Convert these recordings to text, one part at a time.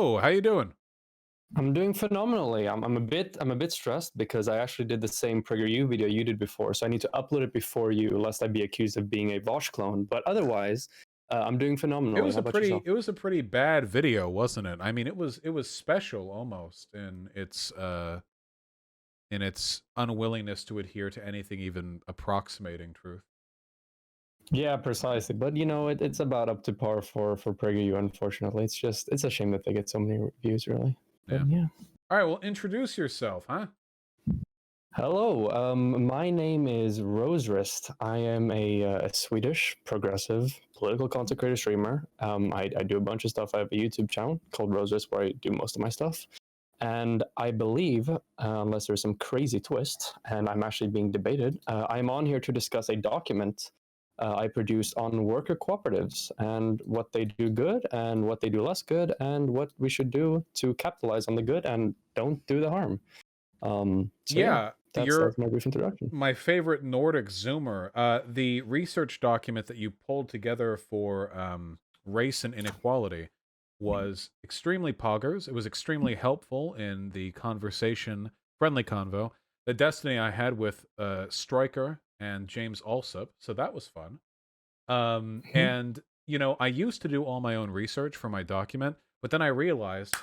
Hello, how you doing? I'm doing phenomenally. I'm a bit stressed because I actually did the same PragerU video you did before, so I need to upload it before you, lest I be accused of being a Vaush clone. But otherwise, I'm doing It phenomenally. was How a about pretty yourself? it was a pretty bad video, wasn't it? I mean, it was special almost in its unwillingness to adhere to anything even approximating truth. Yeah, precisely. But it's about up to par for PragerU. Unfortunately, it's a shame that they get so many reviews, really. But Yeah. yeah. All right, well, introduce yourself, huh? Hello, my name is Roserist. I am a Swedish progressive political content creator streamer. I do a bunch of stuff. I have a YouTube channel called Roserist where I do most of my stuff. And I believe, unless there's some crazy twist, and I'm actually being debated, I'm on here to discuss a document I produced on worker cooperatives and what they do good and what they do less good and what we should do to capitalize on the good and don't do the harm. So yeah, Yeah, that's you're my brief introduction. my favorite Nordic Zoomer. The research document that you pulled together for race and inequality was extremely poggers. It was extremely helpful in the conversation, friendly convo, the destiny I had with Stryker and James Alsop. So that was fun. Mhm. And I used to do all my own research for my document, but then I realized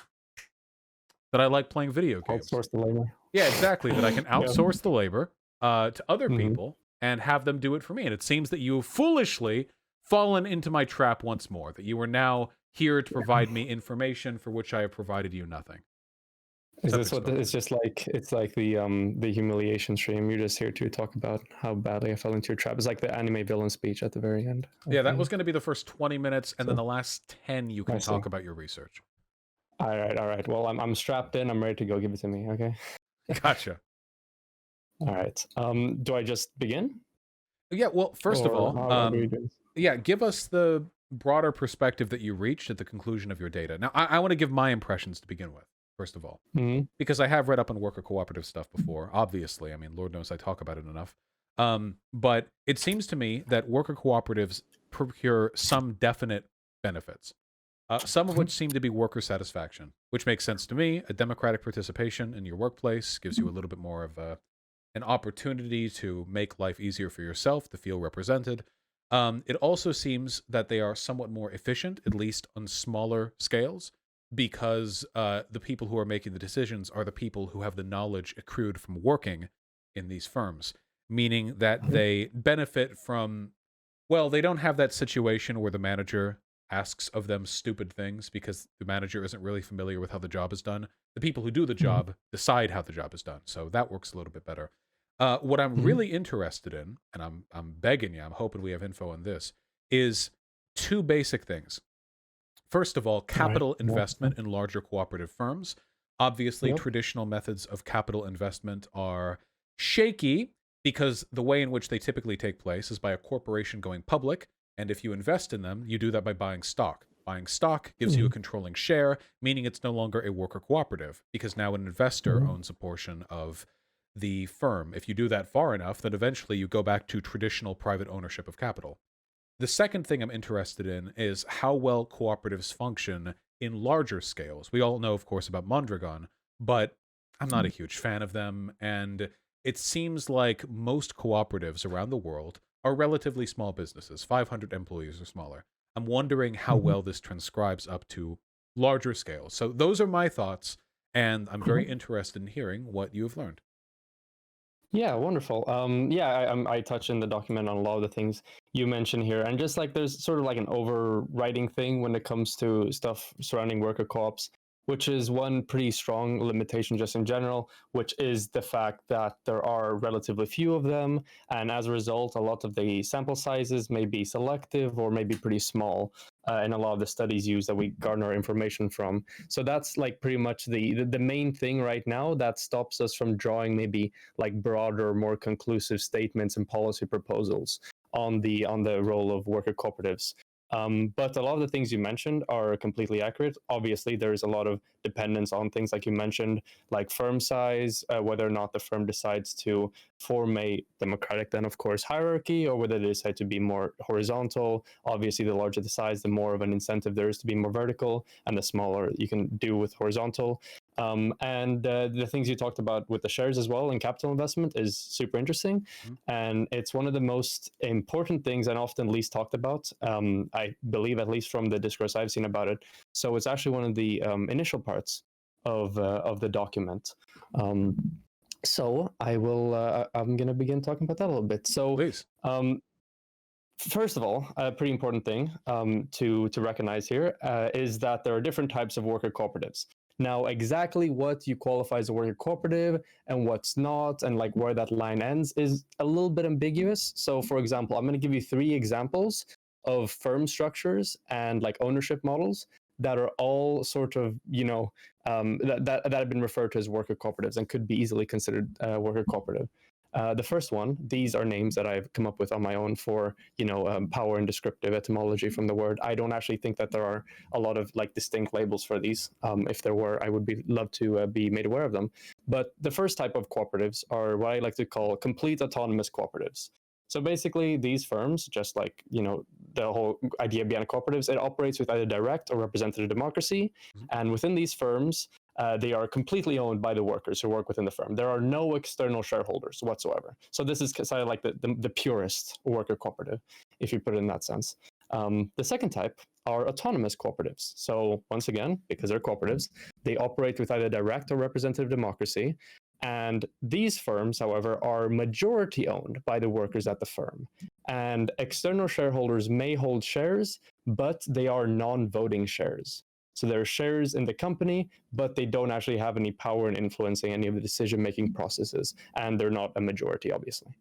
that I like playing video games. Outsource the labor. Yeah, exactly. That I can Yeah. outsource the labor to other Hmm. people and have them do it for me. And it seems that you have foolishly fallen into my trap once more, that you are now here to provide me information for which I have provided you nothing. Is this Subject what spoken. it's just like? It's like the humiliation stream. You're just here to talk about how badly I fell into your trap. It's like the anime villain speech at the very end. Yeah, that Okay, was going to be the first 20 minutes, and then so the last 10 you I can see. talk about your research. All right. Well, I'm strapped in. I'm ready to go. Give it to me. Okay. Gotcha. All right. Do I just begin, Yeah, well, first of or all, how do we do this? yeah, give us the broader perspective that you reached at the conclusion of your data. Now, I want to give my impressions to begin with, first of all, Hmm. because I have read up on worker cooperative stuff before. Obviously, I mean, Lord knows I talk about it enough. But it seems to me that worker cooperatives procure some definite benefits, some of which seem to be worker satisfaction, which makes sense to me. A democratic participation in your workplace gives you a little bit more of an opportunity to make life easier for yourself, to feel represented. It also seems that they are somewhat more efficient, at least on smaller scales, because the people who are making the decisions are the people who have the knowledge accrued from working in these firms, meaning that they benefit from, well, they don't have that situation where the manager asks of them stupid things because the manager isn't really familiar with how the job is done. The people who do the Hmm. job decide how the job is done, so that works a little bit better. What I'm Hmm. really interested in, and I'm begging you, I'm hoping we have info on this, is two basic things. First of all, All right. capital Well, investment in larger cooperative firms. Obviously, yep. traditional methods of capital investment are shaky because the way in which they typically take place is by a corporation going public. And if you invest in them, you do that by buying stock. Buying stock gives you a Hmm. controlling share, meaning it's no longer a worker cooperative because now an investor Hmm. owns a portion of the firm. If you do that far enough, then eventually you go back to traditional private ownership of capital. The second thing I'm interested in is how well cooperatives function in larger scales. We all know, of course, about Mondragon, but I'm not a huge fan of them. And it seems like most cooperatives around the world are relatively small businesses, 500 employees or smaller. I'm wondering how Hmm. well this transcribes up to larger scales. So those are my thoughts, and I'm very interested in hearing what you have learned. Yeah, wonderful. Yeah, I touch in the document on a lot of the things you mentioned here, and just like there's sort of like an overriding thing when it comes to stuff surrounding worker co-ops, which is one pretty strong limitation just in general, which is the fact that there are relatively few of them, and as a result, a lot of the sample sizes may be selective or maybe pretty small in a lot of the studies used that we garner information from. So that's like pretty much the main thing right now that stops us from drawing maybe like broader, more conclusive statements and policy proposals on the role of worker cooperatives. But a lot of the things you mentioned are completely accurate. Obviously, there is a lot of dependence on things like you mentioned, like firm size, whether or not the firm decides to form a democratic, then of course, hierarchy, or whether they decide to be more horizontal. Obviously, the larger the size, the more of an incentive there is to be more vertical, and the smaller you can do with horizontal. And the things you talked about with the shares as well and capital investment is super interesting. And it's one of the most important things and often least talked about, I believe, at least from the discourse I've seen about it. So it's actually one of the initial parts of the document. So I'm going to begin talking about that a little bit. So Please. first of all, a pretty important thing to recognize here is that there are different types of worker cooperatives. Now, exactly what you qualify as a worker cooperative and what's not, and like where that line ends, is a little bit ambiguous. So, for example, I'm going to give you 3 examples of firm structures and like ownership models that are all sort of, that have been referred to as worker cooperatives and could be easily considered worker cooperative. The first one, these are names that I've come up with on my own for, power and descriptive etymology from the word. I don't actually think that there are a lot of like distinct labels for these. If there were, I would love to be made aware of them. But the first type of cooperatives are what I like to call complete autonomous cooperatives. So basically, these firms, just like the whole idea behind cooperatives, it operates with either direct or representative democracy, and within these firms, they are completely owned by the workers who work within the firm. There are no external shareholders whatsoever. So this is kind of like the purest worker cooperative, if you put it in that sense. The second type are autonomous cooperatives. So once again, because they're cooperatives, they operate with either direct or representative democracy. And these firms, however, are majority owned by the workers at the firm. And external shareholders may hold shares, but they are non-voting shares. So there are shares in the company, but they don't actually have any power in influencing any of the decision-making processes, and they're not a majority, obviously.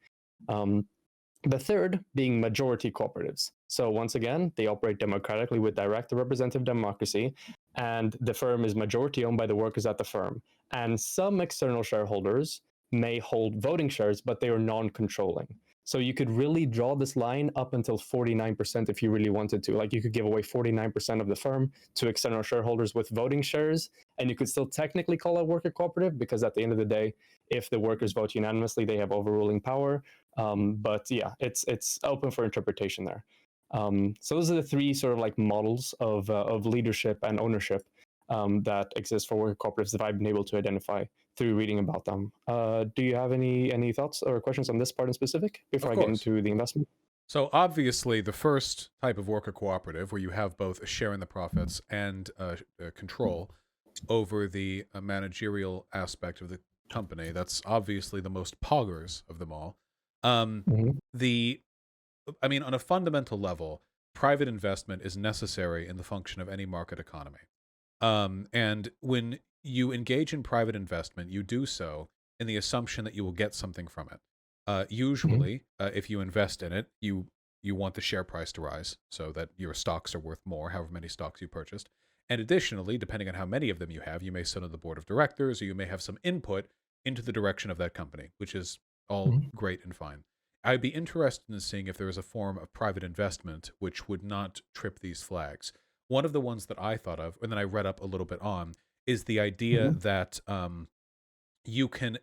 The third being majority cooperatives. So once again, they operate democratically with direct representative democracy, and the firm is majority owned by the workers at the firm. And some external shareholders may hold voting shares, but they are non-controlling. So you could really draw this line up until 49% if you really wanted to. Like you could give away 49% of the firm to external shareholders with voting shares, and you could still technically call it worker cooperative because at the end of the day, if the workers vote unanimously, they have overruling power. But yeah, it's open for interpretation there. So those are the 3 sort of like models of leadership and ownership that exist for worker cooperatives that I've been able to identify through reading about them. Do you have any thoughts or questions on this part in specific before I get into the investment? So obviously, the first type of worker cooperative, where you have both a share in the profits and control over the managerial aspect of the company, that's obviously the most poggers of them all. On a fundamental level, private investment is necessary in the function of any market economy. And when you engage in private investment, you do so in the assumption that you will get something from it. Usually, if you invest in it, you want the share price to rise so that your stocks are worth more, however many stocks you purchased. And additionally, depending on how many of them you have, you may sit on the board of directors, or you may have some input into the direction of that company, which is all great and fine. I'd be interested in seeing if there is a form of private investment which would not trip these flags. One of the ones that I thought of, and then I read up a little bit on, is the idea that you can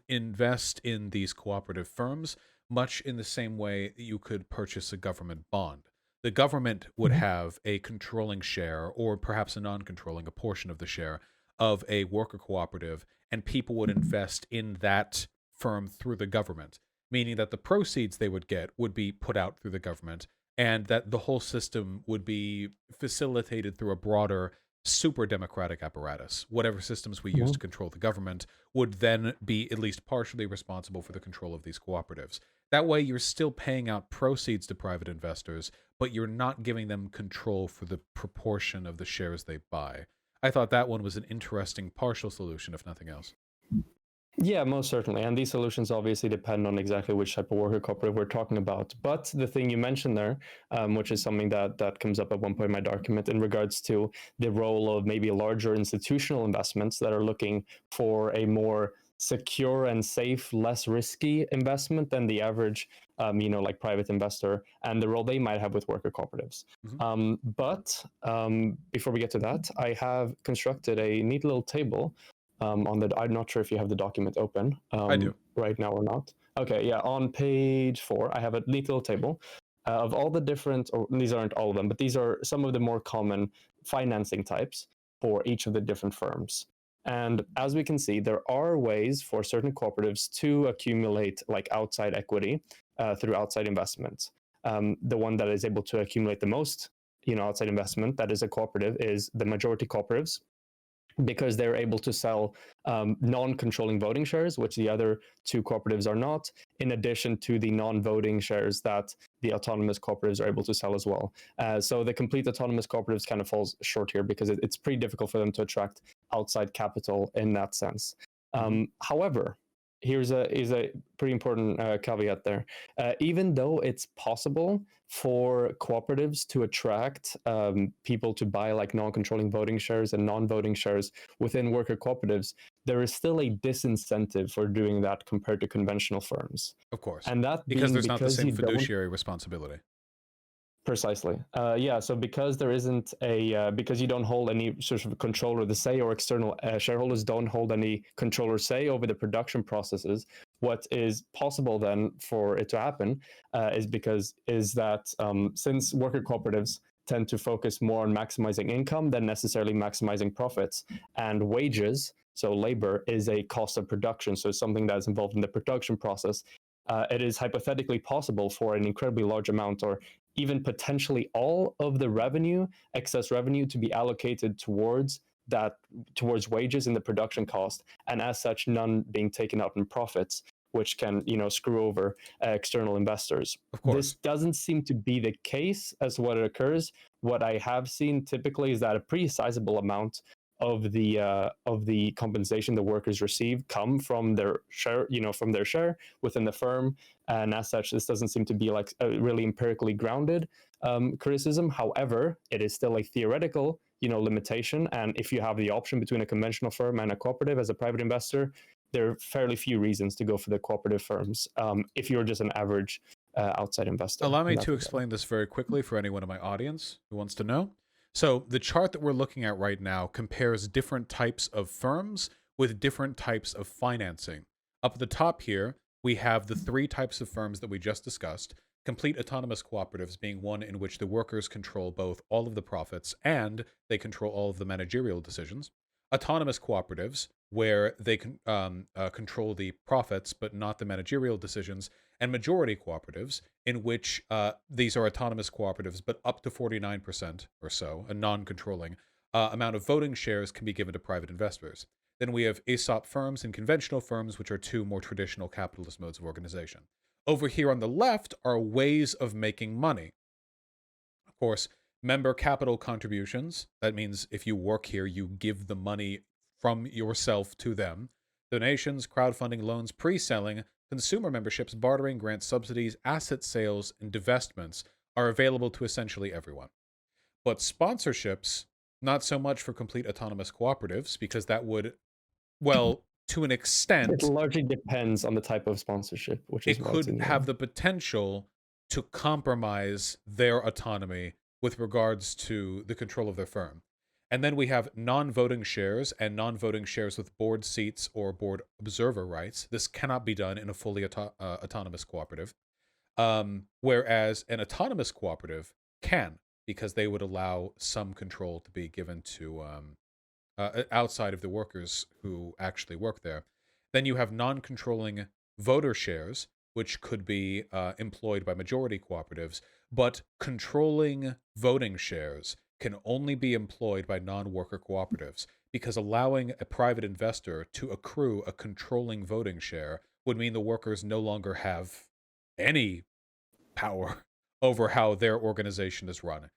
invest in these cooperative firms much in the same way that you could purchase a government bond. The government would have a controlling share, or perhaps a non-controlling, a portion of the share of a worker cooperative, and people would invest in that firm through the government, meaning that the proceeds they would get would be put out through the government, and that the whole system would be facilitated through a broader super democratic apparatus. Whatever systems we use to control the government would then be at least partially responsible for the control of these cooperatives. That way, you're still paying out proceeds to private investors, but you're not giving them control for the proportion of the shares they buy. I thought that one was an interesting partial solution, if nothing else. Yeah, most certainly. And these solutions obviously depend on exactly which type of worker cooperative we're talking about. But the thing you mentioned there, which is something that comes up at one point in my document in regards to the role of maybe larger institutional investments that are looking for a more secure and safe, less risky investment than the average, like private investor, and the role they might have with worker cooperatives. But before we get to that, I have constructed a neat little table I'm not sure if you have the document open I do. right now or not. Okay, yeah, on page 4, I have a neat little table of all the different, or these aren't all of them, but these are some of the more common financing types for each of the different firms. And as we can see, there are ways for certain cooperatives to accumulate like outside equity through outside investments. The one that is able to accumulate the most, outside investment that is a cooperative is the majority cooperatives, because they're able to sell non-controlling voting shares, which the other two cooperatives are not, in addition to the non-voting shares that the autonomous cooperatives are able to sell as well. So the complete autonomous cooperatives kind of falls short here because it's pretty difficult for them to attract outside capital in that sense. However, here's a pretty important caveat there. Even though it's possible for cooperatives to attract people to buy like non-controlling voting shares and non-voting shares within worker cooperatives, there is still a disincentive for doing that compared to conventional firms. Of course. And that Because being there's not the because same you don't fiduciary responsibility. Precisely. Yeah. So because there isn't because you don't hold any sort of control or the say, or external shareholders don't hold any control or say over the production processes, what is possible then for it to happen is that since worker cooperatives tend to focus more on maximizing income than necessarily maximizing profits, and wages, so labor, is a cost of production, so something that's involved in the production process. It is hypothetically possible for an incredibly large amount, or even potentially all of the revenue, excess revenue, to be allocated towards wages and the production cost, and as such, none being taken out in profits, which can screw over external investors. Of course. This doesn't seem to be the case as what it occurs. What I have seen typically is that a pretty sizable amount of the compensation the workers receive come from their share, within the firm, and as such, this doesn't seem to be like a really empirically grounded criticism. However, it is still a theoretical, limitation, and if you have the option between a conventional firm and a cooperative as a private investor, there are fairly few reasons to go for the cooperative firms if you're just an average outside investor. Allow me to explain this very quickly for anyone in my audience who wants to know. So the chart that we're looking at right now compares different types of firms with different types of financing. Up at the top here, we have the 3 types of firms that we just discussed. Complete autonomous cooperatives being one in which the workers control both all of the profits and they control all of the managerial decisions. Autonomous cooperatives, where they can control the profits but not the managerial decisions. And majority cooperatives, in which these are autonomous cooperatives, but up to 49% or so, a non-controlling amount of voting shares can be given to private investors. Then we have ESOP firms and conventional firms, which are 2 more traditional capitalist modes of organization. Over here on the left are ways of making money. Of course, member capital contributions. That means if you work here, you give the money from yourself to them. Donations, crowdfunding, loans, pre-selling, consumer memberships, bartering, grants, subsidies, asset sales, and divestments are available to essentially everyone. But sponsorships, not so much for complete autonomous cooperatives, because that would, well, to an extent, it largely depends on the type of sponsorship, which is it could have the potential to compromise their autonomy with regards to the control of their firm. And then we have non-voting shares and non-voting shares with board seats or board observer rights. This cannot be done in a fully autonomous cooperative, whereas an autonomous cooperative can, because they would allow some control to be given to outside of the workers who actually work there. Then you have non-controlling voter shares, which could be employed by majority cooperatives, but controlling voting shares can only be employed by non-worker cooperatives, because allowing a private investor to accrue a controlling voting share would mean the workers no longer have any power over how their organization is run.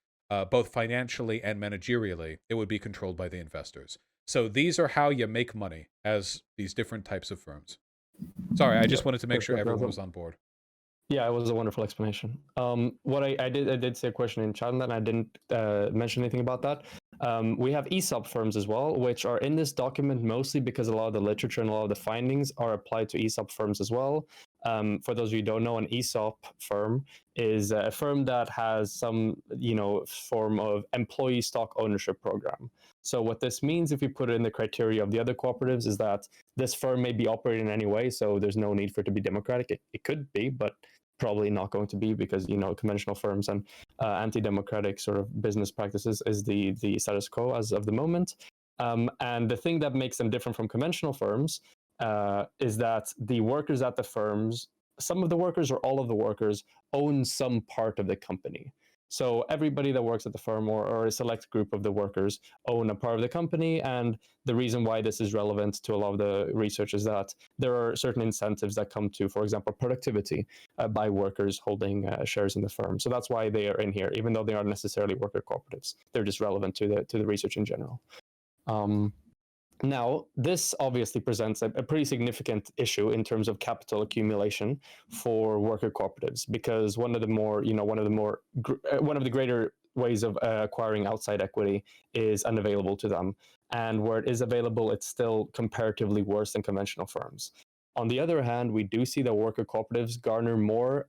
Both financially and managerially, it would be controlled by the investors. So these are how you make money as these different types of firms. Sorry, I just wanted to make sure everyone was on board. Yeah, it was a wonderful explanation. What I did see a question in chat, and I didn't mention anything about that. We have ESOP firms as well, which are in this document mostly because a lot of the literature and a lot of the findings are applied to ESOP firms as well. For those of you who don't know, an ESOP firm is a firm that has some, form of employee stock ownership program. So what this means, if we put it in the criteria of the other cooperatives, is that this firm may be operating in any way, so there's no need for it to be democratic. It could be, but probably not going to be, because conventional firms and anti-democratic sort of business practices is the status quo as of the moment. And the thing that makes them different from conventional firms is that the workers at the firms, some of the workers or all of the workers, own some part of the company. So everybody that works at the firm, or a select group of the workers, own a part of the company. And the reason why this is relevant to a lot of the research is that there are certain incentives that come to, for example, productivity by workers holding shares in the firm. So that's why they are in here, even though they aren't necessarily worker cooperatives. They're just relevant to the research in general. Now, this obviously presents a pretty significant issue in terms of capital accumulation for worker cooperatives, because one of the greater ways of acquiring outside equity is unavailable to them, and where it is available, it's still comparatively worse than conventional firms. On the other hand, we do see that worker cooperatives garner more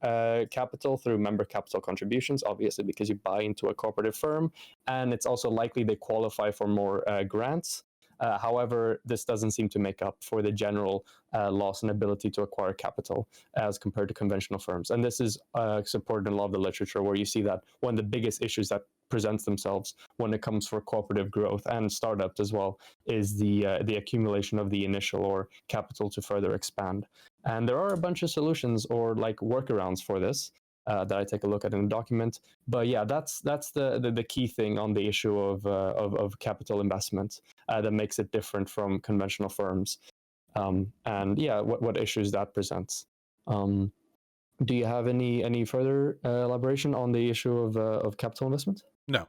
capital through member capital contributions, obviously because you buy into a cooperative firm, and it's also likely they qualify for more grants. However, this doesn't seem to make up for the general loss in ability to acquire capital as compared to conventional firms. And this is supported in a lot of the literature, where you see that one of the biggest issues that presents themselves when it comes for cooperative growth and startups as well is the accumulation of the initial or capital to further expand. And there are a bunch of solutions or like workarounds for this. That I take a look at in the document. But yeah, that's the key thing on the issue of capital investment that makes it different from conventional firms. And yeah, what issues that presents. Do you have any further elaboration on the issue of capital investment? No.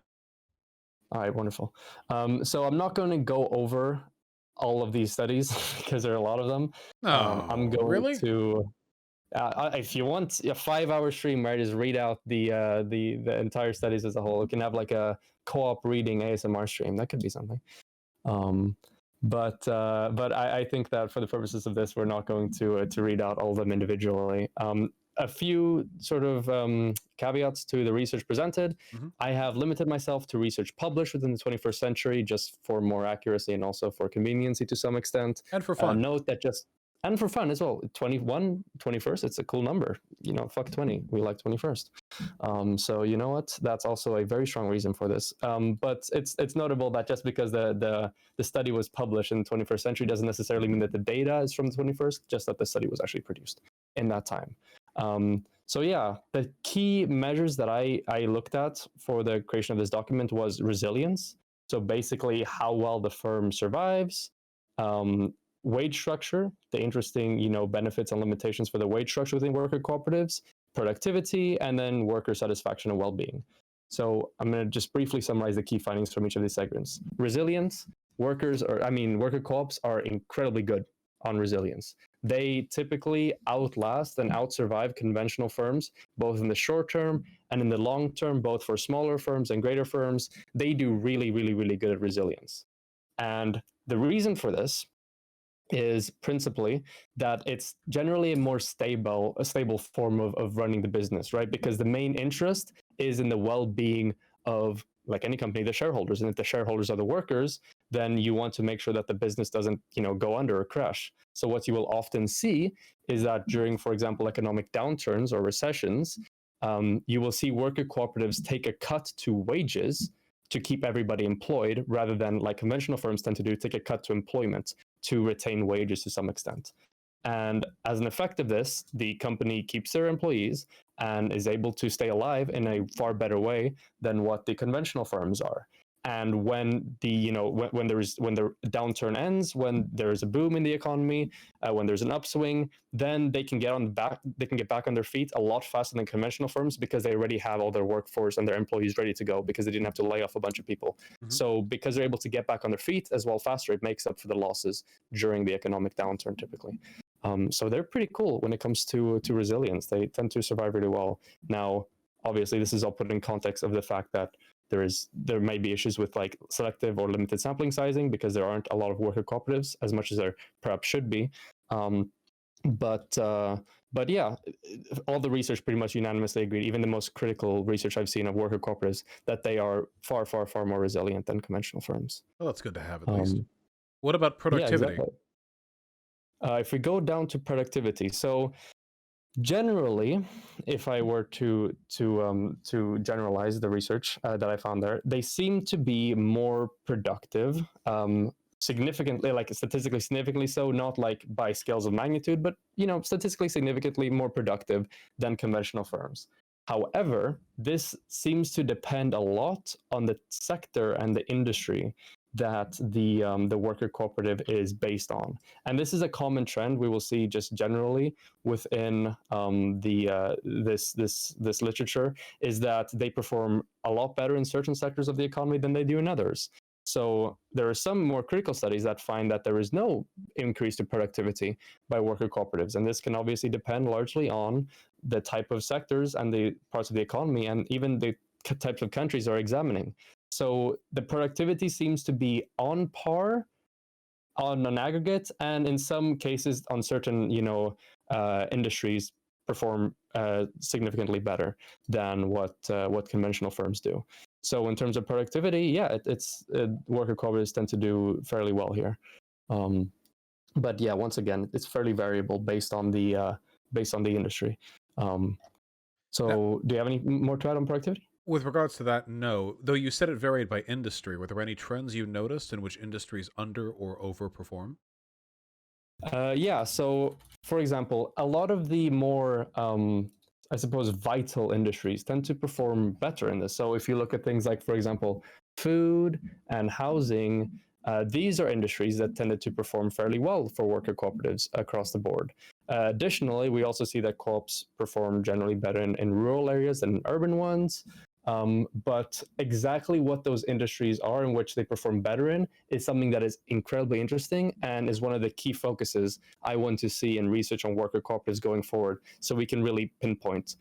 All right, wonderful. So I'm not going to go over all of these studies because there are a lot of them. I'm going really? to. If you want a 5-hour stream where I just read out the entire studies as a whole, you can have like a co-op reading ASMR stream. That could be something. But I think that for the purposes of this, we're not going to read out all of them individually. A few sort of caveats to the research presented. Mm-hmm. I have limited myself to research published within the 21st century, just for more accuracy and also for conveniency to some extent. And for fun. Note that and for fun as well. 21st, it's a cool number. Fuck 20. We like 21st. So you know what? That's also a very strong reason for this. But it's notable that just because the study was published in the 21st century doesn't necessarily mean that the data is from the 21st, just that the study was actually produced in that time. So yeah, the key measures that I looked at for the creation of this document was resilience. So basically how well the firm survives, wage structure, the interesting, benefits and limitations for the wage structure within worker cooperatives, productivity, and then worker satisfaction and well-being. So I'm going to just briefly summarize the key findings from each of these segments. Resilience, worker co-ops are incredibly good on resilience. They typically outlast and outsurvive conventional firms, both in the short term and in the long term, both for smaller firms and greater firms. They do really, really, really good at resilience. And the reason for this is principally that it's generally a more stable form of running the business, right? Because the main interest is in the well-being of, like any company, the shareholders. And if the shareholders are the workers, then you want to make sure that the business doesn't, go under or crash. So what you will often see is that during, for example, economic downturns or recessions, you will see worker cooperatives take a cut to wages to keep everybody employed, rather than, like conventional firms tend to do, take a cut to employment to retain wages to some extent. And as an effect of this, the company keeps their employees and is able to stay alive in a far better way than what the conventional firms are. And when the when the downturn ends, when there's a boom in the economy, when there's an upswing, then they can get back on their feet a lot faster than conventional firms, because they already have all their workforce and their employees ready to go, because they didn't have to lay off a bunch of people. Mm-hmm. So because they're able to get back on their feet as well faster, it makes up for the losses during the economic downturn typically. So they're pretty cool when it comes to resilience. They tend to survive really well. Now, obviously, this is all put in context of the fact that there may be issues with like selective or limited sampling sizing, because there aren't a lot of worker cooperatives as much as there perhaps should be. But But yeah, all the research pretty much unanimously agreed, even the most critical research I've seen of worker cooperatives, that they are far, far, far more resilient than conventional firms. Well, that's good to have at least. Um, What about yeah, productivity? exactly. If we go down to productivity, so generally, if I were to generalize the research that I found there, they seem to be more productive, significantly, like statistically significantly so, not like by scales of magnitude, but statistically significantly more productive than conventional firms. However, this seems to depend a lot on the sector and the industry that the worker cooperative is based on, and this is a common trend we will see just generally within this literature, is that they perform a lot better in certain sectors of the economy than they do in others. So there are some more critical studies that find that there is no increase to productivity by worker cooperatives, and this can obviously depend largely on the type of sectors and the parts of the economy, and even the types of countries are examining. So the productivity seems to be on par on an aggregate, and in some cases on certain industries perform significantly better than what conventional firms do. So in terms of productivity, yeah, it's worker cooperatives tend to do fairly well here. But yeah, once again, it's fairly variable based on the industry. Now, So do you have any more to add on productivity? with regards to that, no. Though you said it varied by industry, were there any trends you noticed in which industries under or overperform? Yeah, so for example, a lot of the more, I suppose, vital industries tend to perform better in this. So if you look at things like, for example, food and housing, these are industries that tended to perform fairly well for worker cooperatives across the board. Additionally, we also see that co-ops perform generally better in rural areas than in urban ones. But exactly what those industries are and which they perform better in is something that is incredibly interesting and is one of the key focuses I want to see in research on worker cooperatives going forward, so we can really pinpoint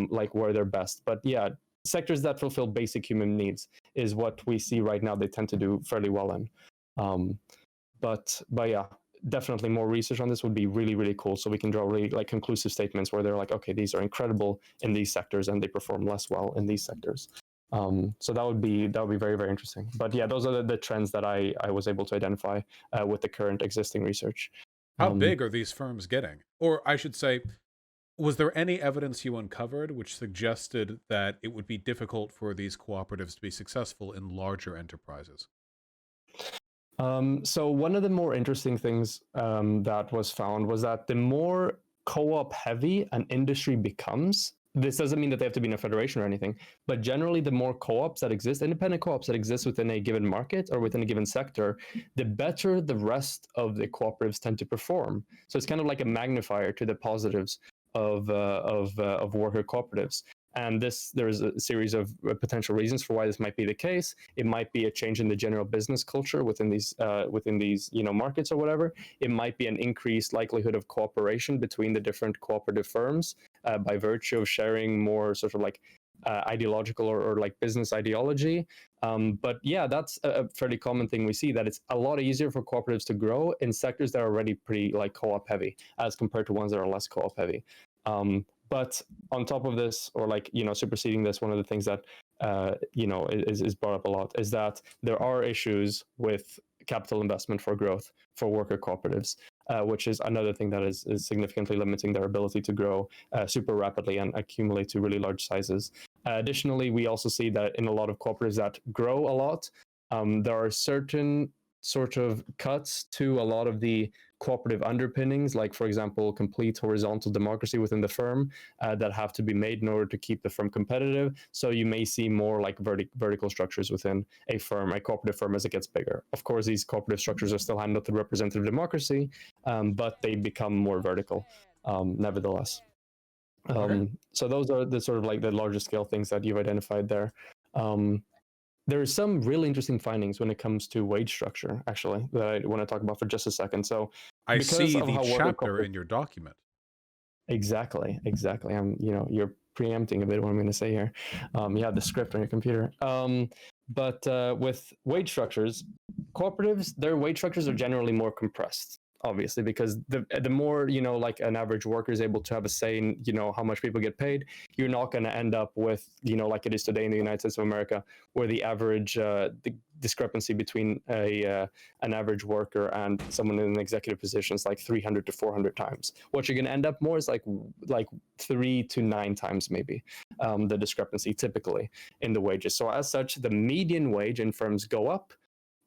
like where they're best. But yeah, sectors that fulfill basic human needs is what we see right now they tend to do fairly well in. But yeah, definitely more research on this would be really, really cool, so we can draw really like conclusive statements where they're like, okay, these are incredible in these sectors and they perform less well in these sectors. So that would be very, very interesting. But yeah, those are the trends that I was able to identify with the current existing research. How um, big are these firms getting? Or I should say, was there any evidence you uncovered which suggested that it would be difficult for these cooperatives to be successful in larger enterprises? so one of the more interesting things that was found was that the more co-op heavy an industry becomes, this doesn't mean that they have to be in a federation or anything, but generally the more co-ops that exist, independent co-ops that exist within a given market or within a given sector, the better the rest of the cooperatives tend to perform. So it's kind of like a magnifier to the positives of worker cooperatives. And there is a series of potential reasons for why this might be the case. It might be a change in the general business culture within these markets or whatever. It might be an increased likelihood of cooperation between the different cooperative firms by virtue of sharing more sort of like ideological or like business ideology. But yeah, that's a fairly common thing we see, that it's a lot easier for cooperatives to grow in sectors that are already pretty like co-op heavy as compared to ones that are less co-op heavy. But on top of this, or like superseding this, one of the things that is brought up a lot is that there are issues with capital investment for growth for worker cooperatives, which is another thing that is significantly limiting their ability to grow super rapidly and accumulate to really large sizes. Additionally, we also see that in a lot of cooperatives that grow a lot, there are certain sort of cuts to a lot of the cooperative underpinnings, like for example, complete horizontal democracy within the firm that have to be made in order to keep the firm competitive. So you may see more like vertical structures within a firm, a cooperative firm, as it gets bigger. Of course, these cooperative structures are still handled through representative democracy, but they become more vertical nevertheless. Okay. So those are the sort of like the larger scale things that you've identified there. There are some really interesting findings when it comes to wage structure, actually, that I want to talk about for just a second. So, I because see of the how worker chapter corporate, in your document. exactly. You're preempting a bit what I'm going to say here. You have the script on your computer. But with wage structures, cooperatives, their wage structures are generally more compressed. obviously, because the more, like an average worker is able to have a say in, how much people get paid, you're not going to end up with, like it is today in the United States of America, where the average the discrepancy between an average worker and someone in an executive position is like 300 to 400 times. What you're going to end up more is like 3 to 9 times maybe, the discrepancy typically in the wages. So as such, the median wage in firms go up,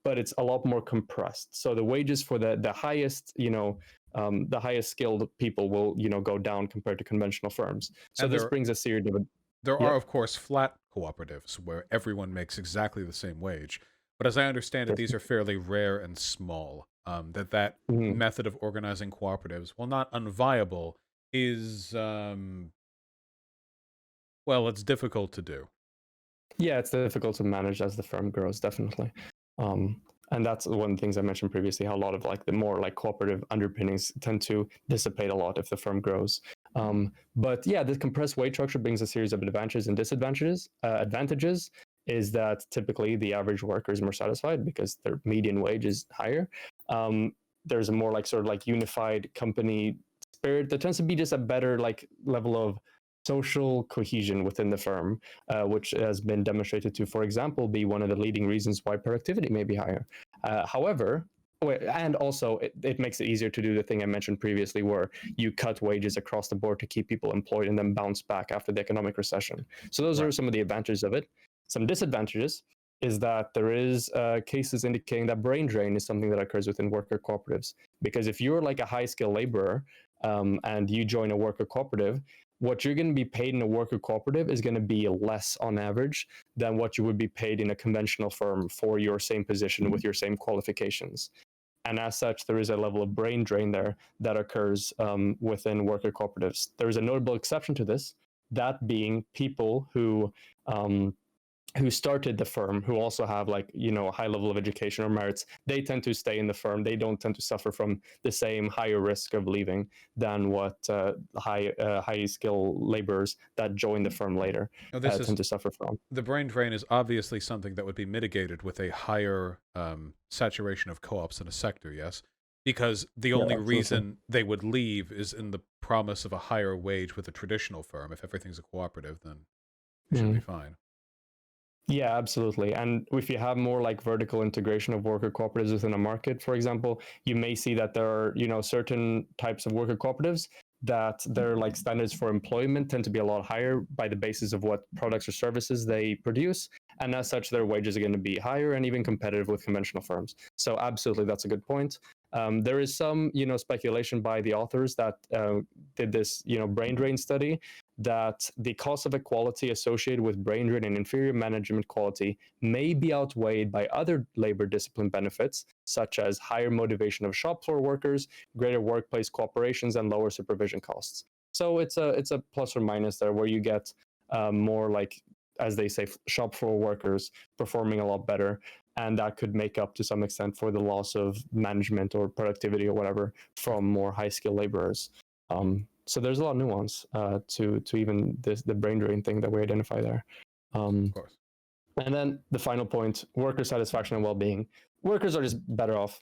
but it's a lot more compressed. So the wages for the highest, the highest skilled people will, go down compared to conventional firms. So And this brings a series of there yeah. are, of course, flat cooperatives where everyone makes exactly the same wage. But as I understand it, these are fairly rare and small. That Mhm. method of organizing cooperatives, while not unviable, is well, it's difficult to do. Yeah, it's difficult to manage as the firm grows, definitely. And that's one of the things I mentioned previously, how a lot of like the more like cooperative underpinnings tend to dissipate a lot if the firm grows. But yeah, this compressed wage structure brings a series of advantages and disadvantages. Advantages is that typically the average worker is more satisfied because their median wage is higher. There's a more like sort of like unified company spirit. There tends to be just a better like level of social cohesion within the firm, which has been demonstrated to, for example, be one of the leading reasons why productivity may be higher. However, and also it makes it easier to do the thing I mentioned previously, where you cut wages across the board to keep people employed and then bounce back after the economic recession. So those are some of the advantages of it. Some disadvantages is that there is cases indicating that brain drain is something that occurs within worker cooperatives. Because if you're like a high skill laborer and you join a worker cooperative, what you're going to be paid in a worker cooperative is going to be less on average than what you would be paid in a conventional firm for your same position with your same qualifications. And as such, there is a level of brain drain there that occurs within worker cooperatives. There is a notable exception to this, that being people who started the firm, who also have like, a high level of education or merits. They tend to stay in the firm. They don't tend to suffer from the same higher risk of leaving than what high skill laborers that join the firm later tend to suffer from. The brain drain is obviously something that would be mitigated with a higher saturation of co-ops in a sector, yes? Because the only reason they would leave is in the promise of a higher wage with a traditional firm. If everything's a cooperative, then it should be fine. Yeah, absolutely. And if you have more like vertical integration of worker cooperatives within a market, for example, you may see that there are, certain types of worker cooperatives that their like standards for employment tend to be a lot higher by the basis of what products or services they produce. And as such, their wages are going to be higher and even competitive with conventional firms. So absolutely, that's a good point. There is some, speculation by the authors that did this, brain drain study, that the cost of equality associated with brain drain and inferior management quality may be outweighed by other labor discipline benefits, such as higher motivation of shop floor workers, greater workplace cooperations, and lower supervision costs. So it's a plus or minus there, where you get more like, as they say, shop floor workers performing a lot better, and that could make up to some extent for the loss of management or productivity or whatever from more high skill laborers. So there's a lot of nuance to even the brain drain thing that we identify there. Of course. And then the final point: worker satisfaction and well-being. Workers are just better off.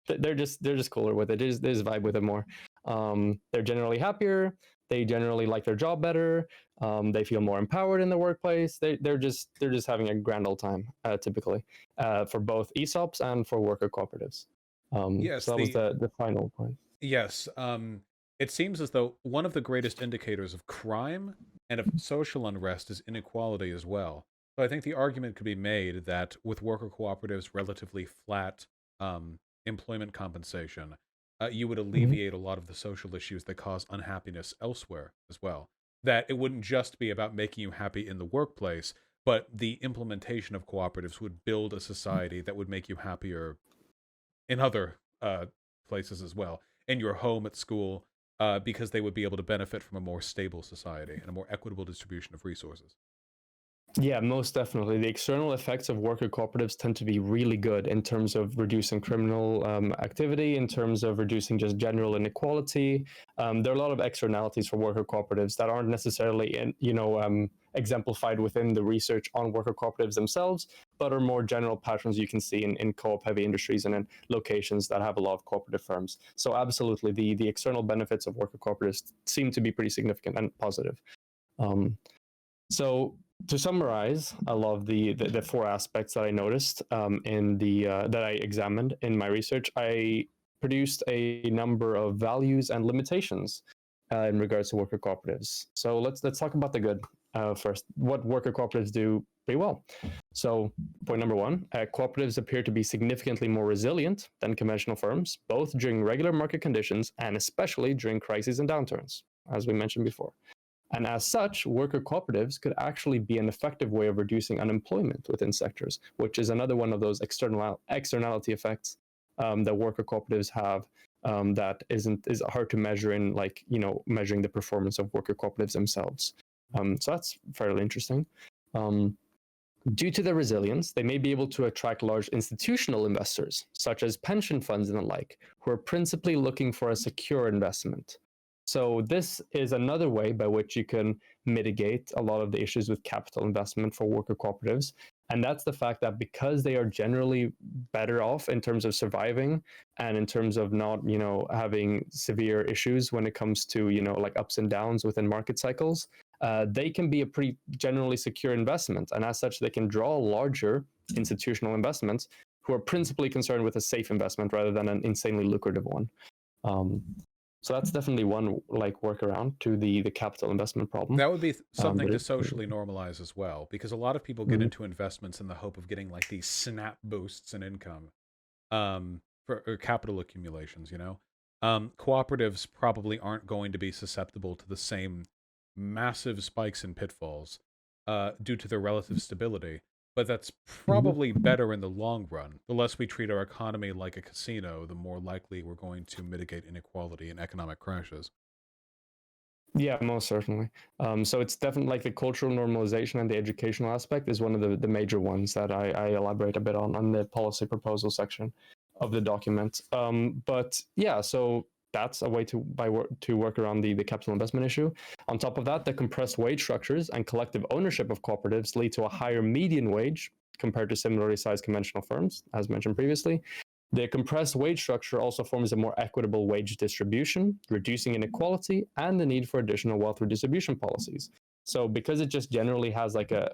they're just cooler with it. They just vibe with it more. They're generally happier. They generally like their job better. They feel more empowered in the workplace. They're just having a grand old time typically for both ESOPs and for worker cooperatives. Yes, so that was the final point. Yes. It seems as though one of the greatest indicators of crime and of social unrest is inequality as well. So I think the argument could be made that with worker cooperatives' relatively flat employment compensation, you would alleviate a lot of the social issues that cause unhappiness elsewhere as well. That it wouldn't just be about making you happy in the workplace, but the implementation of cooperatives would build a society that would make you happier in other places as well, in your home, at school, because they would be able to benefit from a more stable society and a more equitable distribution of resources. Yeah, most definitely. The external effects of worker cooperatives tend to be really good in terms of reducing criminal activity, in terms of reducing just general inequality. There are a lot of externalities for worker cooperatives that aren't necessarily, exemplified within the research on worker cooperatives themselves, but are more general patterns you can see in co-op heavy industries and in locations that have a lot of cooperative firms. So absolutely, the external benefits of worker cooperatives seem to be pretty significant and positive. So to summarize a lot of the four aspects that I noticed in the that I examined in my research, I produced a number of values and limitations in regards to worker cooperatives. So let's talk about the good first. What worker cooperatives do pretty well. So point number one, cooperatives appear to be significantly more resilient than conventional firms, both during regular market conditions and especially during crises and downturns, as we mentioned before. And as such, worker cooperatives could actually be an effective way of reducing unemployment within sectors, which is another one of those externality effects that worker cooperatives have that is hard to measure in, like, measuring the performance of worker cooperatives themselves. So that's fairly interesting. Due to their resilience, they may be able to attract large institutional investors, such as pension funds and the like, who are principally looking for a secure investment. So this is another way by which you can mitigate a lot of the issues with capital investment for worker cooperatives. And that's the fact that because they are generally better off in terms of surviving and in terms of not, having severe issues when it comes to, like ups and downs within market cycles, they can be a pretty generally secure investment. And as such, they can draw larger institutional investments who are principally concerned with a safe investment rather than an insanely lucrative one. So that's definitely one workaround to the capital investment problem. That would be something to socially normalize as well, because a lot of people get into investments in the hope of getting like these snap boosts in income for capital accumulations, Cooperatives probably aren't going to be susceptible to the same massive spikes and pitfalls due to their relative stability. But that's probably better in the long run. The less we treat our economy like a casino, the more likely we're going to mitigate inequality and economic crashes. Yeah, most certainly. So it's definitely like the cultural normalization and the educational aspect is one of the major ones that I elaborate a bit on the policy proposal section of the document. But yeah, so that's a way to work around the capital investment issue. On top of that, the compressed wage structures and collective ownership of cooperatives lead to a higher median wage compared to similarly sized conventional firms, as mentioned previously. The compressed wage structure also forms a more equitable wage distribution, reducing inequality and the need for additional wealth redistribution policies. So because it just generally has like a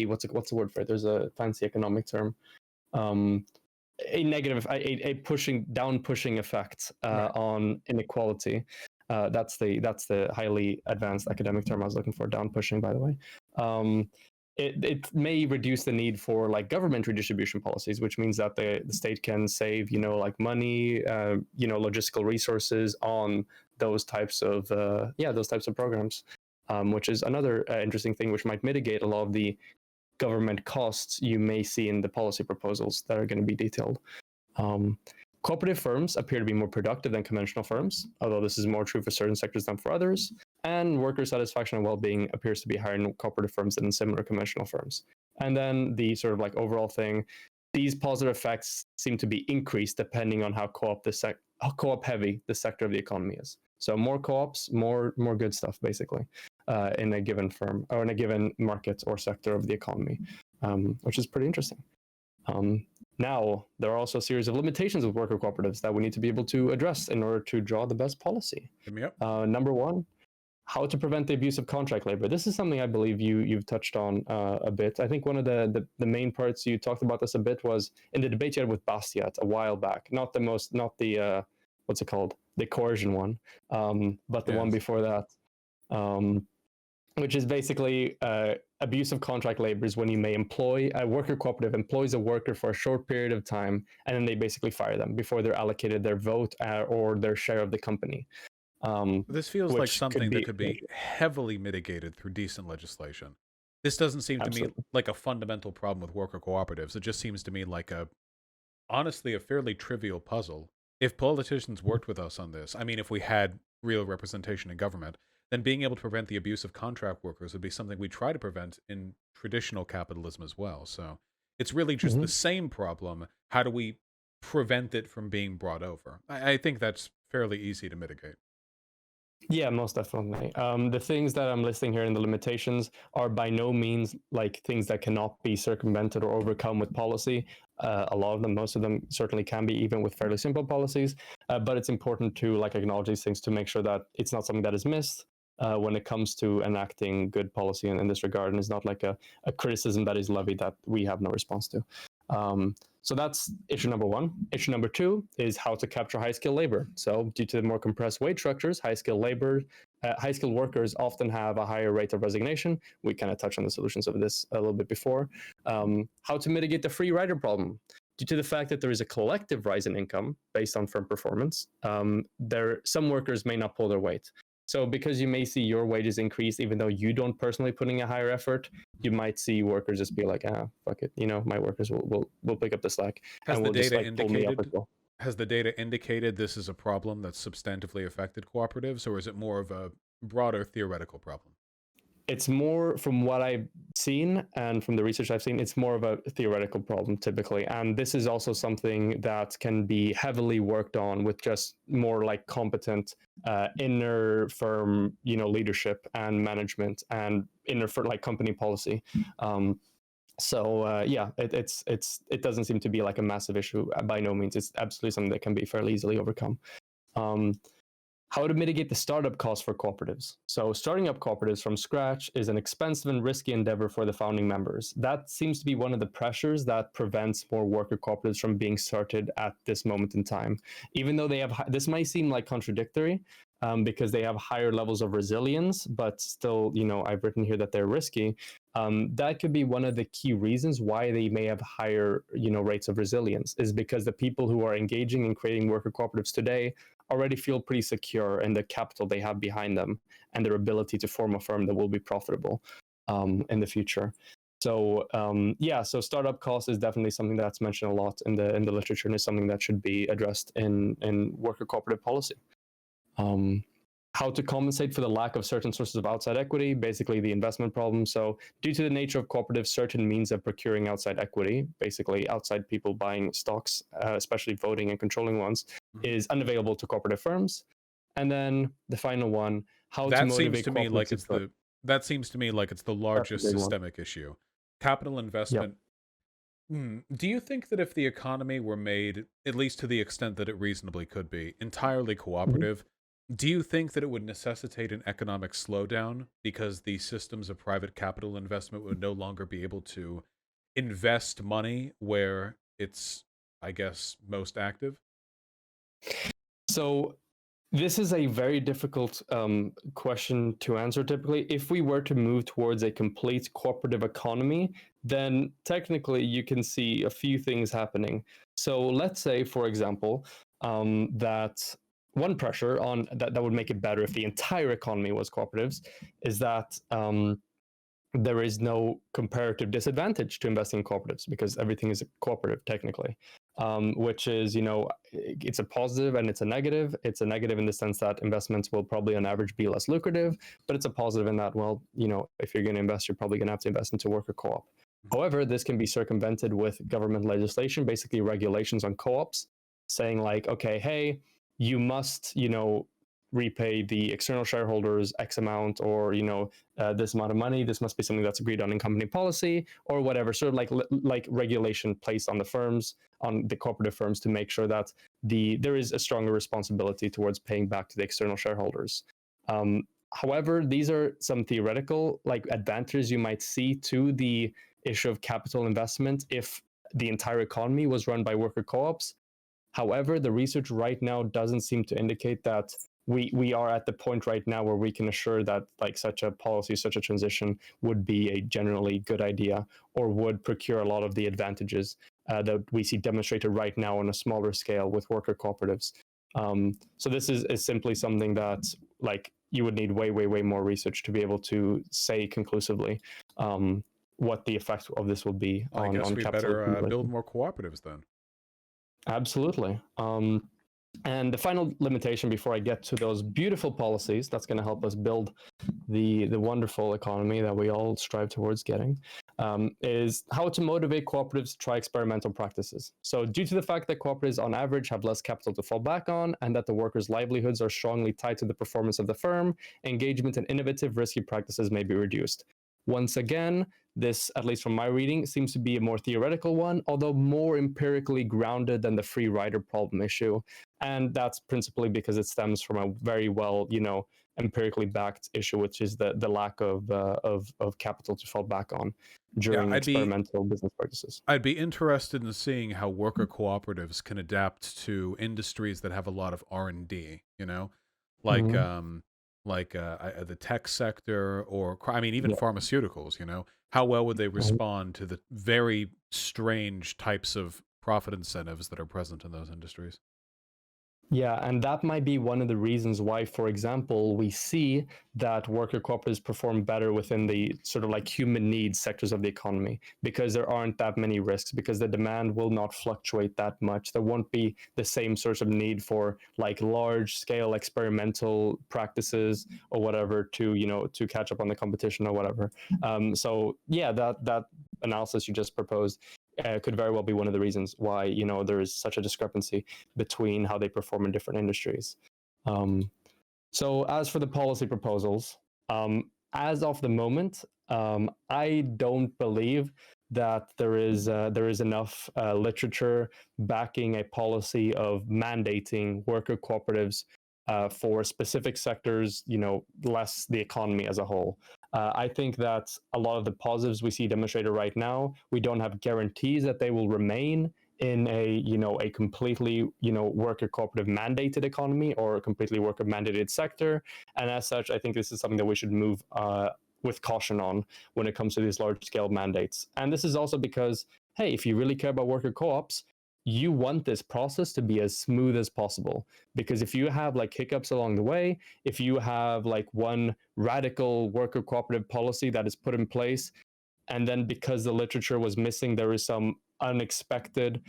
what's the word for it? There's a fancy economic term. A pushing effect Right. on inequality. That's the highly advanced academic term I was looking for. Down pushing, by the way. It may reduce the need for like government redistribution policies, which means that the state can save like money, logistical resources on those types of programs, which is another interesting thing, which might mitigate a lot of the government costs you may see in the policy proposals that are going to be detailed. Cooperative firms appear to be more productive than conventional firms, although this is more true for certain sectors than for others. And worker satisfaction and well-being appears to be higher in cooperative firms than in similar conventional firms. And then the sort of like overall thing, these positive effects seem to be increased depending on how co-op heavy the sector of the economy is. So more co-ops, more good stuff, basically, in a given firm or in a given market or sector of the economy, which is pretty interesting. Now, there are also a series of limitations with worker cooperatives that we need to be able to address in order to draw the best policy. Hit me up. Number one, how to prevent the abuse of contract labor. This is something I believe you've touched on a bit. I think one of the main parts you talked about this a bit was in the debate you had with Bastiat a while back. Not the what's it called? The coercion one, but the one before that. Which is basically abuse of contract labor is when you may employ a worker cooperative employs a worker for a short period of time, and then they basically fire them before they're allocated their vote or their share of the company. This feels like something that could be heavily mitigated through decent legislation. This doesn't seem to me like a fundamental problem with worker cooperatives. It just seems to me like honestly, a fairly trivial puzzle. If politicians worked with us on this, I mean, if we had real representation in government, then being able to prevent the abuse of contract workers would be something we try to prevent in traditional capitalism as well. So it's really just the same problem. How do we prevent it from being brought over? I think that's fairly easy to mitigate. Yeah, most definitely. The things that I'm listing here in the limitations are by no means like things that cannot be circumvented or overcome with policy. A lot of them, most of them certainly can be, even with fairly simple policies. But it's important to like acknowledge these things to make sure that it's not something that is missed when it comes to enacting good policy in this regard, and it's not like a criticism that is levied that we have no response to. So that's issue number one. Issue number two is how to capture high skilled labor. So due to the more compressed wage structures, high skilled workers often have a higher rate of resignation. We kind of touched on the solutions of this a little bit before. How to mitigate the free rider problem. Due to the fact that there is a collective rise in income based on firm performance, some workers may not pull their weight. So because you may see your wages increase, even though you don't personally put in a higher effort, you might see workers just be like, fuck it, my workers will pick up the slack and will just like pull me up as well. Has the data indicated this is a problem that's substantively affected cooperatives, or is it more of a broader theoretical problem? It's more, from what I've seen and from the research I've seen, it's more of a theoretical problem typically. And this is also something that can be heavily worked on with just more like competent inner firm, leadership and management and inner for like company policy. It doesn't seem to be like a massive issue by no means. It's absolutely something that can be fairly easily overcome. How to mitigate the startup costs for cooperatives. So starting up cooperatives from scratch is an expensive and risky endeavor for the founding members. That seems to be one of the pressures that prevents more worker cooperatives from being started at this moment in time. Even though this might seem like contradictory because they have higher levels of resilience, but still, I've written here that they're risky. That could be one of the key reasons why they may have higher, rates of resilience, is because the people who are engaging in creating worker cooperatives today already feel pretty secure in the capital they have behind them and their ability to form a firm that will be profitable in the future. So so startup cost is definitely something that's mentioned a lot in the literature, and is something that should be addressed in worker cooperative policy. How to compensate for the lack of certain sources of outside equity, basically the investment problem. So due to the nature of cooperatives, certain means of procuring outside equity, basically outside people buying stocks, especially voting and controlling ones, is unavailable to cooperative firms. And then the final one, how to motivate cooperatives. That seems to me like it's the largest systemic issue. Capital investment. Yep. Do you think that if the economy were made, at least to the extent that it reasonably could be, entirely cooperative, do you think that it would necessitate an economic slowdown because the systems of private capital investment would no longer be able to invest money where it's, I guess, most active? So this is a very difficult question to answer typically. If we were to move towards a complete cooperative economy, then technically you can see a few things happening. So let's say, for example, that one pressure on that would make it better if the entire economy was cooperatives is that there is no comparative disadvantage to investing in cooperatives because everything is a cooperative technically, which is, it's a positive and it's a negative. It's a negative in the sense that investments will probably on average be less lucrative, but it's a positive in that, well, if you're going to invest, you're probably going to have to invest into worker co-op. However, this can be circumvented with government legislation, basically regulations on co-ops, saying like, okay, hey, you must, repay the external shareholders X amount, or this amount of money. This must be something that's agreed on in company policy, or whatever. Sort of like regulation placed on the firms, on the cooperative firms, to make sure that there is a stronger responsibility towards paying back to the external shareholders. However, these are some theoretical advantages you might see to the issue of capital investment if the entire economy was run by worker co-ops. However, the research right now doesn't seem to indicate that we are at the point right now where we can assure that such a policy, such a transition would be a generally good idea, or would procure a lot of the advantages that we see demonstrated right now on a smaller scale with worker cooperatives. So this is simply something that you would need way more research to be able to say conclusively what the effect of this will be on capital. I guess we better build more cooperatives then. Absolutely. And the final limitation before I get to those beautiful policies that's going to help us build the wonderful economy that we all strive towards getting, is how to motivate cooperatives to try experimental practices. So, due to the fact that cooperatives on average have less capital to fall back on and that the workers' livelihoods are strongly tied to the performance of the firm, engagement in innovative, risky practices may be reduced. Once again, this, at least from my reading, seems to be a more theoretical one, although more empirically grounded than the free rider problem issue. And that's principally because it stems from a very well, empirically backed issue, which is the lack of capital to fall back on Yeah, during experimental business practices. I'd be interested in seeing how worker cooperatives can adapt to industries that have a lot of R&D, like Mm-hmm. the tech sector, or I mean even Yeah. pharmaceuticals, how well would they respond to the very strange types of profit incentives that are present in those industries? Yeah, and that might be one of the reasons why, for example, we see that worker cooperatives perform better within the sort of like human needs sectors of the economy, because there aren't that many risks, because the demand will not fluctuate that much. There won't be the same sort of need for like large scale experimental practices or whatever to catch up on the competition or whatever. So yeah, that analysis you just proposed could very well be one of the reasons why there is such a discrepancy between how they perform in different industries. So as for the policy proposals, as of the moment, I don't believe that there is enough literature backing a policy of mandating worker cooperatives for specific sectors, less the economy as a whole. I think that a lot of the positives we see demonstrated right now, we don't have guarantees that they will remain in a completely worker cooperative mandated economy or a completely worker mandated sector. And as such, I think this is something that we should move with caution on when it comes to these large scale mandates. And this is also because, hey, if you really care about worker co-ops, you want this process to be as smooth as possible. Because if you have like hiccups along the way, if you have like one radical worker cooperative policy that is put in place, and then because the literature was missing, there is some unexpected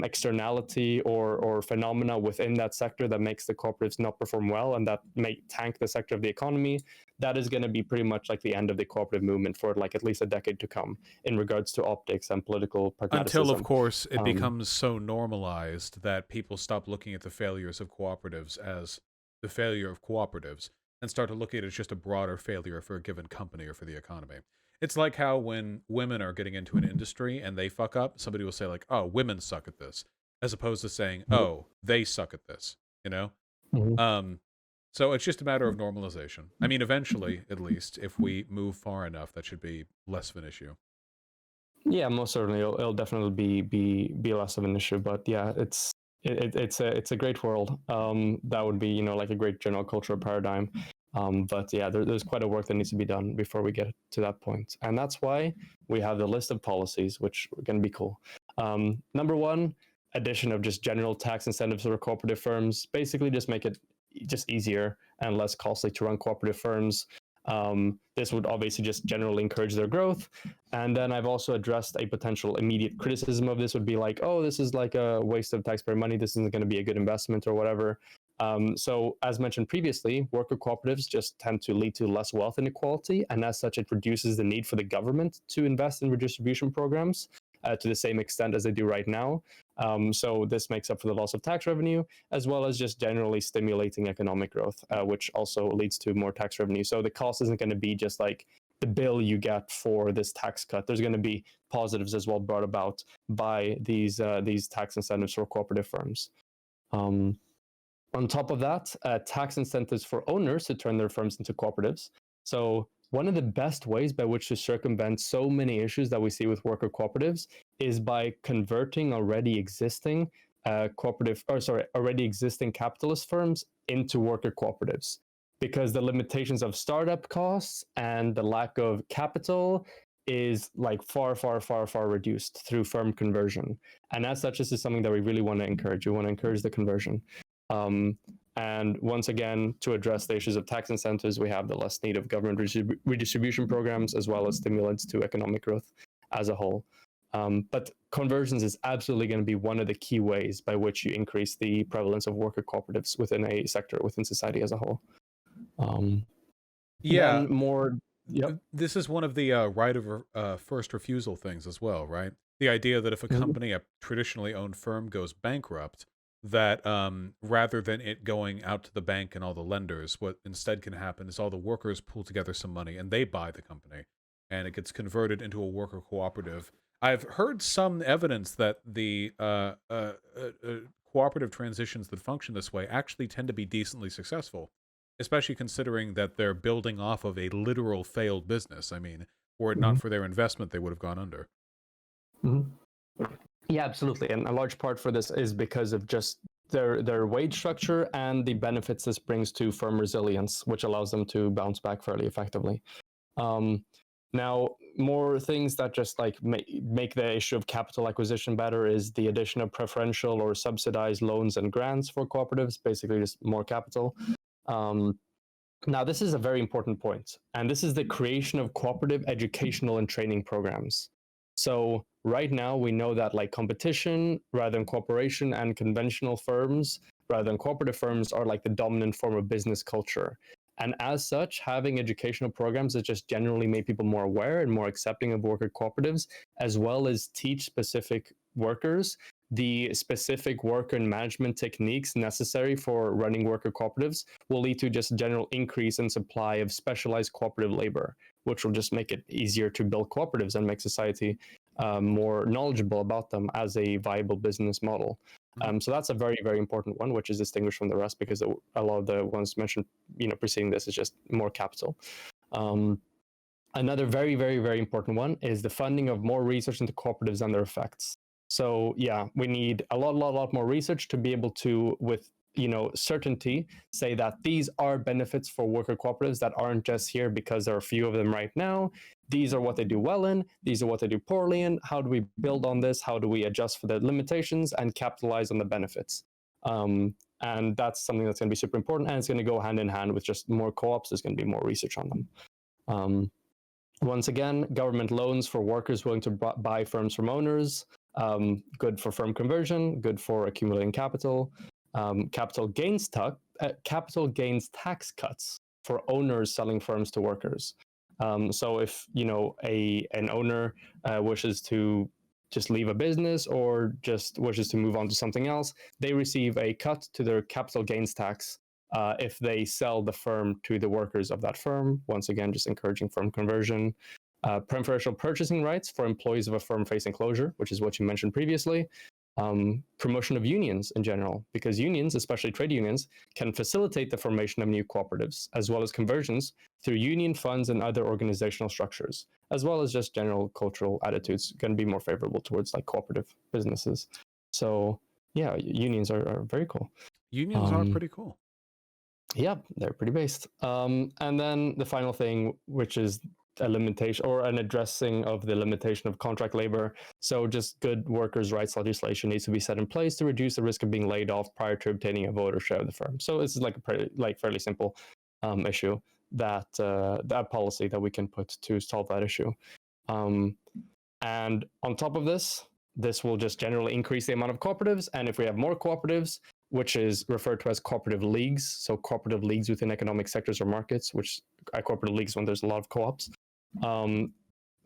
externality or phenomena within that sector that makes the cooperatives not perform well and that may tank the sector of the economy, that is going to be pretty much like the end of the cooperative movement for like at least a decade to come in regards to optics and political Until, of pragmatism. course, it becomes so normalized that people stop looking at the failures of cooperatives as the failure of cooperatives and start to look at it as just a broader failure for a given company or for the economy. It's like how when women are getting into an industry and they fuck up, somebody will say like, "Oh, women suck at this," as opposed to saying, "Oh, they suck at this." You know. Mhm. Um, so it's just a matter of normalization. I mean, eventually, at least, if we move far enough, that should be less of an issue. Yeah, most certainly, it'll definitely be less of an issue. But yeah, it's a great world. That would be like a great general cultural paradigm. But yeah, there's quite a work that needs to be done before we get to that point, and that's why we have the list of policies, which are going to be cool. Number one, addition of just general tax incentives for cooperative firms. Basically, just make it just easier and less costly to run cooperative firms. This would obviously just generally encourage their growth. And then I've also addressed a potential immediate criticism of this would be like, oh, this is like a waste of taxpayer money. This isn't going to be a good investment or whatever. So as mentioned previously, worker cooperatives just tend to lead to less wealth inequality. And as such, it reduces the need for the government to invest in redistribution programs to the same extent as they do right now. So this makes up for the loss of tax revenue, as well as just generally stimulating economic growth, which also leads to more tax revenue. So the cost isn't going to be just like the bill you get for this tax cut. There's going to be positives as well brought about by these tax incentives for cooperative firms. On top of that, tax incentives for owners to turn their firms into cooperatives. So one of the best ways by which to circumvent so many issues that we see with worker cooperatives is by converting already existing already existing capitalist firms into worker cooperatives. Because the limitations of startup costs and the lack of capital is like far, far, far, far reduced through firm conversion. And as such, this is something that we really want to encourage. We want to encourage the conversion. And once again, to address the issues of tax incentives, we have the less need of government redistribution programs, as well as stimulants to economic growth as a whole. But conversions is absolutely going to be one of the key ways by which you increase the prevalence of worker cooperatives within a sector, within society as a whole. Yeah, Then more. Yep. This is one of the right of first refusal things as well, right? The idea that if a Mhm. company, a traditionally owned firm, goes bankrupt, that rather than it going out to the bank and all the lenders, what instead can happen is all the workers pool together some money and they buy the company, and it gets converted into a worker cooperative. I've heard some evidence that the cooperative transitions that function this way actually tend to be decently successful, especially considering that they're building off of a literal failed business. I mean, were it not Mhm. for their investment, they would have gone under. Mhm. Yeah, absolutely. And a large part for this is because of just their wage structure and the benefits this brings to firm resilience, which allows them to bounce back fairly effectively. Um, Now, more things that just like make the issue of capital acquisition better is the addition of preferential or subsidized loans and grants for cooperatives, basically just more capital. Um, Now, this is a very important point, and this is the creation of cooperative educational and training programs. So, right now, we know that like competition rather than cooperation and conventional firms rather than cooperative firms are like the dominant form of business culture. And as such, having educational programs that just generally make people more aware and more accepting of worker cooperatives, as well as teach specific workers the specific worker and management techniques necessary for running worker cooperatives will lead to just a general increase in supply of specialized cooperative labor, which will just make it easier to build cooperatives and make society more knowledgeable about them as a viable business model. Mhm. So that's a very, very important one, which is distinguished from the rest because a lot of the ones mentioned, preceding this is just more capital. Um, Another very, very, very important one is the funding of more research into cooperatives and their effects. So yeah, we need a lot more research to be able to, with certainty, say that these are benefits for worker cooperatives that aren't just here because there are a few of them right now. These are what they do well in. These are what they do poorly in. How do we build on this? How do we adjust for the limitations and capitalize on the benefits? And that's something that's going to be super important, and it's going to go hand in hand with just more co-ops. There's going to be more research on them. Um, Once again, government loans for workers willing to buy firms from owners. Good for firm conversion, good for accumulating capital. Capital gains tax cuts for owners selling firms to workers. So if an owner wishes to just leave a business or just wishes to move on to something else, they receive a cut to their capital gains tax if they sell the firm to the workers of that firm. Once again, just encouraging firm conversion. Preferential purchasing rights for employees of a firm facing closure, which is what you mentioned previously. Promotion of unions in general, because unions, especially trade unions, can facilitate the formation of new cooperatives, as well as conversions through union funds and other organizational structures, as well as just general cultural attitudes can be more favorable towards like cooperative businesses. So yeah, unions are very cool. Unions are Um, pretty cool. yeah, they're pretty based. And then the final thing, which is a limitation or an addressing of the limitation of contract labor. So just good workers' rights legislation needs to be set in place to reduce the risk of being laid off prior to obtaining a vote or share of the firm. So this is like a fairly simple issue that policy that we can put to solve that issue. Um, and on top of this, this will just generally increase the amount of cooperatives. And if we have more cooperatives, which is referred to as cooperative leagues, so cooperative leagues within economic sectors or markets, which are cooperative leagues when there's a lot of co-ops, um,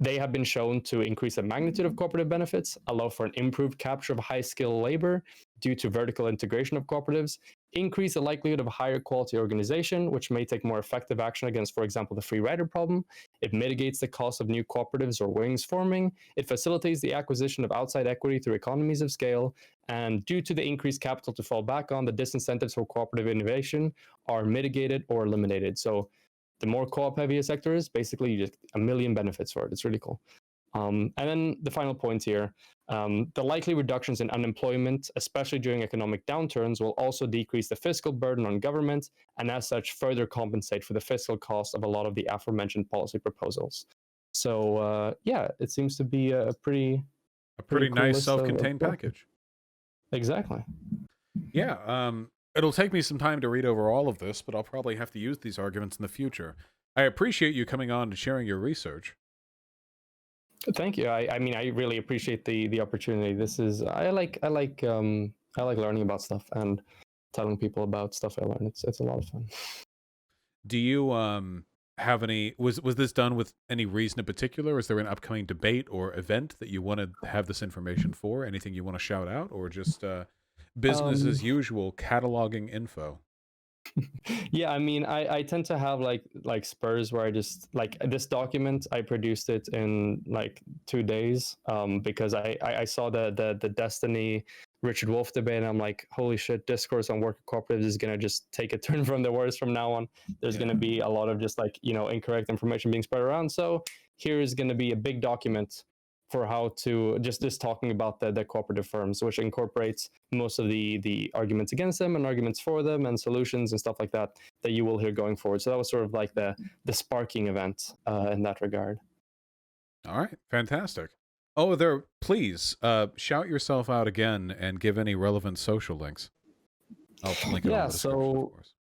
they have been shown to increase the magnitude of cooperative benefits, allow for an improved capture of high skill labor due to vertical integration of cooperatives, increase the likelihood of higher quality organization, which may take more effective action against, for example, the free rider problem. It mitigates the cost of new cooperatives or wings forming. It facilitates the acquisition of outside equity through economies of scale. And due to the increased capital to fall back on, the disincentives for cooperative innovation are mitigated or eliminated. So the more co-op heavy a sector is, basically you just a million benefits for it. It's really cool. And then the final point here, the likely reductions in unemployment, especially during economic downturns, will also decrease the fiscal burden on government and as such further compensate for the fiscal cost of a lot of the aforementioned policy proposals. So yeah, it seems to be a A pretty pretty cool nice list of self-contained package. exactly. Yeah, it'll take me some time to read over all of this, but I'll probably have to use these arguments in the future. I appreciate you coming on and sharing your research. Thank you. I mean, I really appreciate the opportunity. This is I like learning about stuff and telling people about stuff I learn. It's a lot of fun. Do you have any, was this done with any reason in particular? Is there an upcoming debate or event that you want to have this information for? Anything you want to shout out, or just business Um, as usual cataloging info? yeah, I mean, I tend to have like spurs where I just like this document. I produced it in like 2 days because I saw the Destiny Richard Wolf debate, and I'm like, holy shit, discourse on worker cooperatives is gonna just take a turn from the worst from now on. There's gonna be a lot of just like incorrect information being spread around. So here is gonna be a big document for how to just talking about the cooperative firms, which incorporates most of the arguments against them and arguments for them and solutions and stuff like that that you will hear going forward. So that was sort of like the sparking event in that regard. All right, fantastic. Oh, there, please shout yourself out again and give any relevant social links. I'll link it all in Yeah. the description, of So course.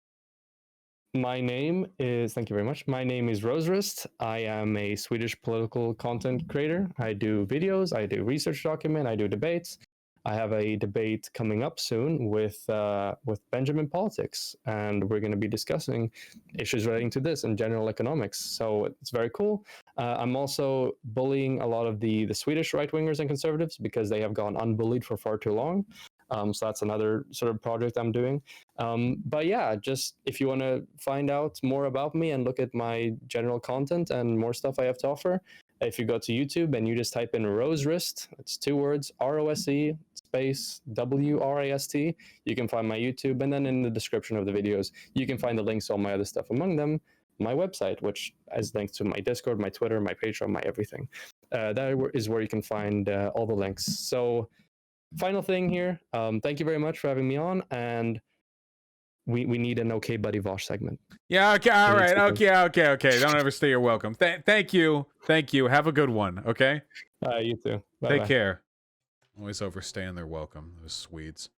my name is, thank you very much. My name is Roserist. I am a Swedish political content creator. I do videos, I do research document, I do debates. I have a debate coming up soon with Benjamin Politics, and we're going to be discussing issues relating to this and general economics. So it's very cool. I'm also bullying a lot of the Swedish right wingers and conservatives because they have gone unbullied for far too long. So that's another sort of project I'm doing. But yeah, just if you want to find out more about me and look at my general content and more stuff I have to offer, if you go to YouTube and you just type in Roserist, it's 2 words, ROSE space WRAST, you can find my YouTube. And then in the description of the videos, you can find the links to all my other stuff, among them my website, which has links to my Discord, my Twitter, my Patreon, my everything. That is where you can find all the links. So final thing here, thank you very much for having me on, and we need an okay buddy Vaush segment. Yeah, okay, all right, okay. Don't overstay your welcome. Thank you. Have a good one, okay? You too. Bye-bye. Take care. Always overstaying their welcome, those Swedes.